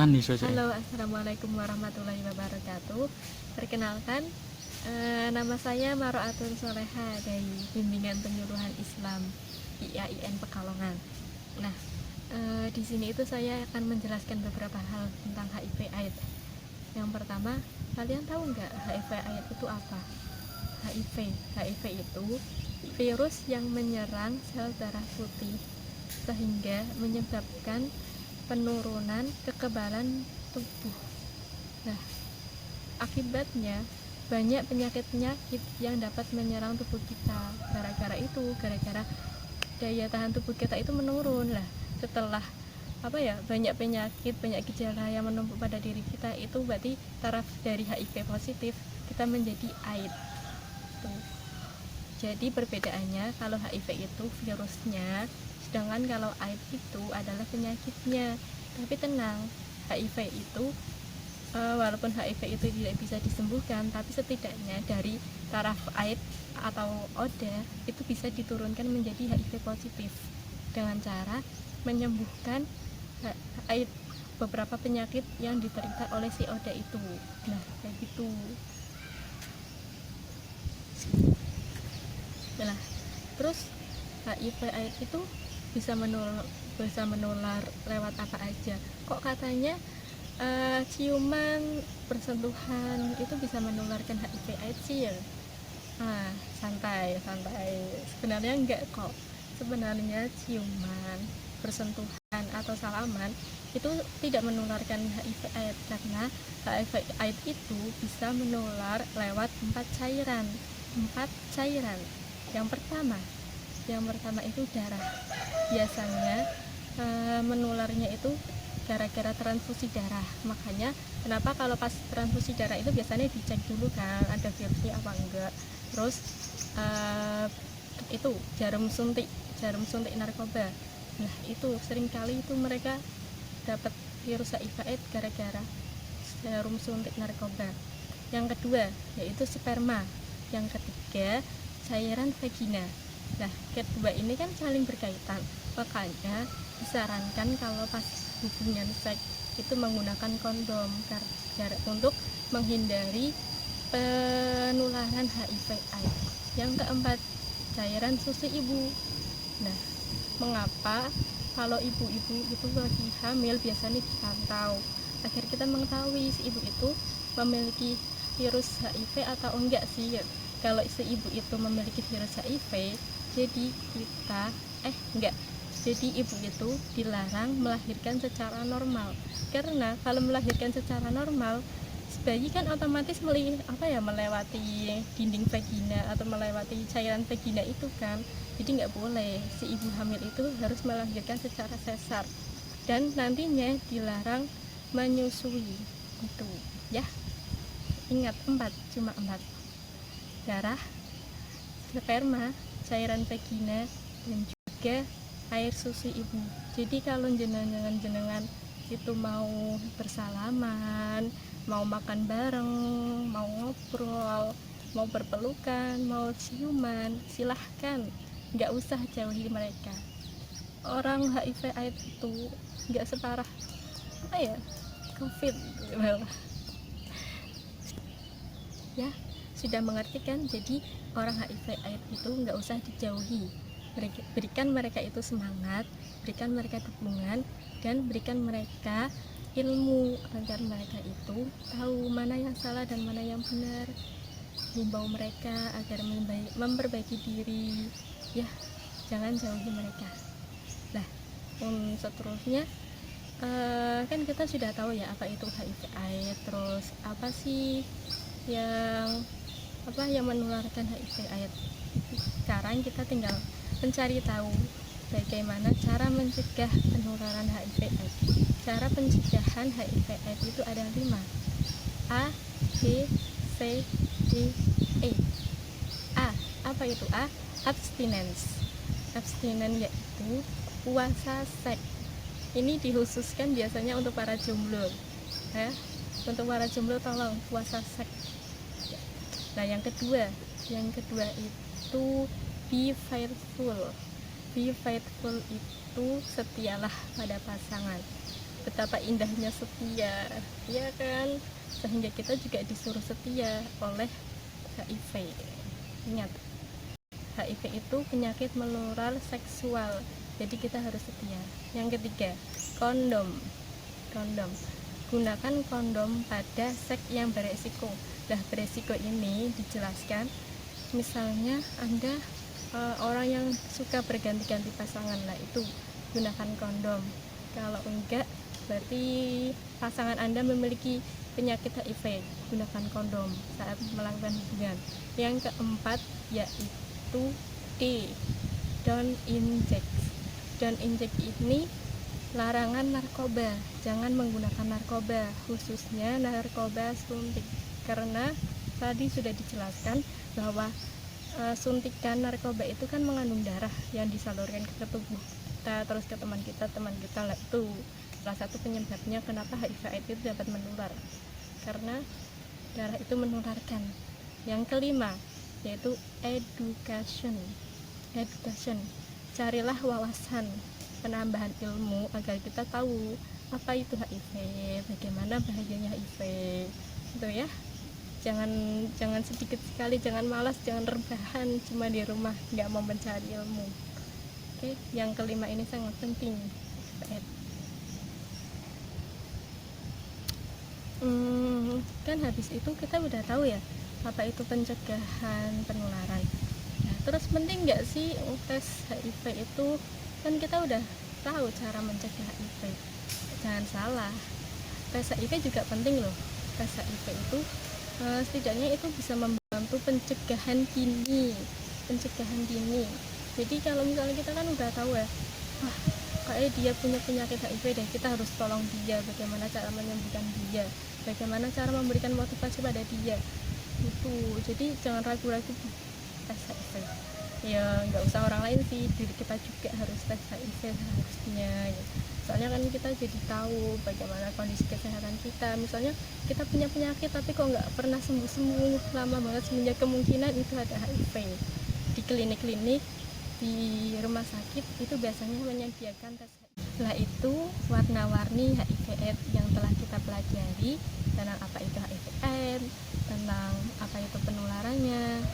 Tani Soce. Halo, assalamualaikum warahmatullahi wabarakatuh. Perkenalkan, nama saya Maroatun Soleha dari Bimbingan Penyuluhan Islam IAIN Pekalongan. Nah, di sini itu saya akan menjelaskan beberapa hal tentang HIV/AIDS. Yang pertama, kalian tahu nggak HIV/AIDS itu apa? HIV itu virus yang menyerang sel darah putih sehingga menyebabkan penurunan kekebalan tubuh. Nah, akibatnya banyak penyakit-penyakit yang dapat menyerang tubuh kita. Gara-gara daya tahan tubuh kita itu menurun. Lah, setelah banyak penyakit, banyak gejala yang menumpuk pada diri kita, itu berarti taraf dari HIV positif kita menjadi AIDS. Tuh. Jadi perbedaannya, kalau HIV itu virusnya, sedangkan kalau AIDS itu adalah penyakitnya. Tapi tenang, HIV itu walaupun HIV itu tidak bisa disembuhkan, tapi setidaknya dari taraf AIDS atau ODA itu bisa diturunkan menjadi HIV positif dengan cara menyembuhkan AIDS, beberapa penyakit yang diderita oleh si ODA itu. Nah, kayak gitu. Nah, terus HIV/AIDS itu bisa menular lewat apa aja? Kok katanya ciuman, bersentuhan itu bisa menularkan HIV/AIDS sih ya? Nah, santai. Sebenarnya enggak kok. Sebenarnya ciuman, bersentuhan atau salaman itu tidak menularkan HIV/AIDS karena HIV/AIDS itu bisa menular lewat 4 cairan. Yang pertama itu darah. Biasanya menularnya itu gara-gara transfusi darah. Makanya kenapa kalau pas transfusi darah itu biasanya dicek dulu kan ada virusnya apa enggak. Terus itu jarum suntik narkoba. Nah, itu seringkali itu mereka dapat virus HIV/AIDS gara-gara jarum suntik narkoba. Yang kedua yaitu sperma. Yang ketiga cairan vagina. Nah, kedua ini kan saling berkaitan, makanya disarankan kalau pas hubungan seks itu menggunakan kondom untuk menghindari penularan HIV/AIDS. Yang keempat, cairan susu ibu. Nah, mengapa kalau ibu-ibu itu lagi hamil biasanya dipantau agar kita mengetahui si ibu itu memiliki virus HIV atau enggak sih? Kalau si ibu itu memiliki virus HIV, jadi ibu itu dilarang melahirkan secara normal. Karena kalau melahirkan secara normal, bayi kan otomatis melewati dinding vagina atau melewati cairan vagina itu kan. Jadi nggak boleh si ibu hamil itu harus melahirkan secara sesar, dan nantinya dilarang menyusui itu ya. Ingat, cuma 4: darah, sperma, cairan vagina, dan juga air susu ibu. Jadi kalau jenengan itu mau bersalaman, mau makan bareng, mau ngobrol, mau berpelukan, mau ciuman, silahkan, nggak usah jauhi mereka. Orang HIV/AIDS itu nggak separah COVID ya. Sudah mengerti kan? Jadi orang HIV/AIDS itu nggak usah dijauhi. Berikan mereka itu semangat, berikan mereka dukungan, dan berikan mereka ilmu agar mereka itu tahu mana yang salah dan mana yang benar. Himbau mereka agar memperbaiki diri ya, jangan jauhi mereka. Nah, seterusnya kan kita sudah tahu ya apa itu HIV/AIDS, terus apa sih yang menularkan HIV/AIDS. Sekarang kita tinggal mencari tahu bagaimana cara mencegah penularan HIV/AIDS. Cara pencegahan HIV/AIDS itu ada 5: A, B, C, D, E. A, apa itu A? Abstinence yaitu puasa seks. Ini dikhususkan biasanya untuk para jomblo ya. Untuk para jomblo tolong puasa seks. Nah, yang kedua itu be faithful itu setialah pada pasangan. betapa indahnya setia, ya kan? Sehingga kita juga disuruh setia oleh HIV. Ingat, HIV itu penyakit menular seksual, jadi kita harus setia. Yang ketiga, kondom. Gunakan kondom pada seks yang beresiko. Nah, beresiko ini dijelaskan misalnya Anda orang yang suka berganti-ganti pasangan, lah itu gunakan kondom. Kalau enggak, berarti pasangan Anda memiliki penyakit HIV, gunakan kondom saat melakukan hubungan. Yang keempat yaitu D, don't inject. Don't inject ini larangan narkoba, jangan menggunakan narkoba, khususnya narkoba suntik, karena tadi sudah dijelaskan bahwa suntikan narkoba itu kan mengandung darah yang disalurkan ke tubuh kita, terus ke teman kita lah, itu salah satu penyebabnya kenapa HIV itu dapat menular, karena darah itu menularkan. Yang kelima yaitu education. Carilah wawasan, penambahan ilmu agar kita tahu apa itu HIV, bagaimana bahayanya HIV, gitu ya. Jangan sedikit sekali, jangan malas, jangan rebahan cuma di rumah nggak mau mencari ilmu. Oke, yang kelima ini sangat penting. Kan habis itu kita udah tahu ya apa itu pencegahan penularan. Nah, terus penting nggak sih tes HIV itu? Kan kita udah tahu cara mencegah HIV. Jangan salah, tes HIV juga penting loh. Tes HIV itu setidaknya itu bisa membantu pencegahan dini. Jadi kalau misalnya kita kan udah tahu ya, wah kayak dia punya penyakit HIV deh, kita harus tolong dia, bagaimana cara menyembuhkan dia, bagaimana cara memberikan motivasi pada dia itu. Jadi jangan ragu-ragu tes HIV. Ya nggak usah orang lain sih, diri kita juga harus tes HIV seharusnya ya. Soalnya kan kita jadi tahu bagaimana kondisi kesehatan kita. Misalnya kita punya penyakit tapi kok nggak pernah sembuh lama banget, semenjak kemungkinan itu ada HIV. Di klinik-klinik, di rumah sakit itu biasanya menyediakan tes HIV. Setelah itu warna-warni HIV/AIDS yang telah kita pelajari, tentang apa itu HIV/AIDS, tentang apa itu penularannya,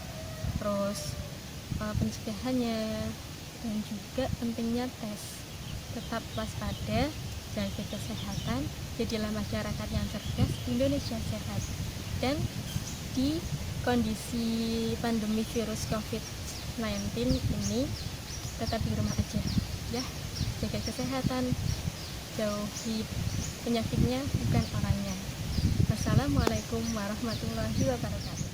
terus pencegahannya, dan juga pentingnya tes. Tetap waspada, jaga kesehatan, jadilah masyarakat yang cerdas, Indonesia sehat. Dan di kondisi pandemi virus COVID-19 ini tetap di rumah aja ya, jaga kesehatan, jauhi penyakitnya bukan orangnya. Wassalamualaikum warahmatullahi wabarakatuh.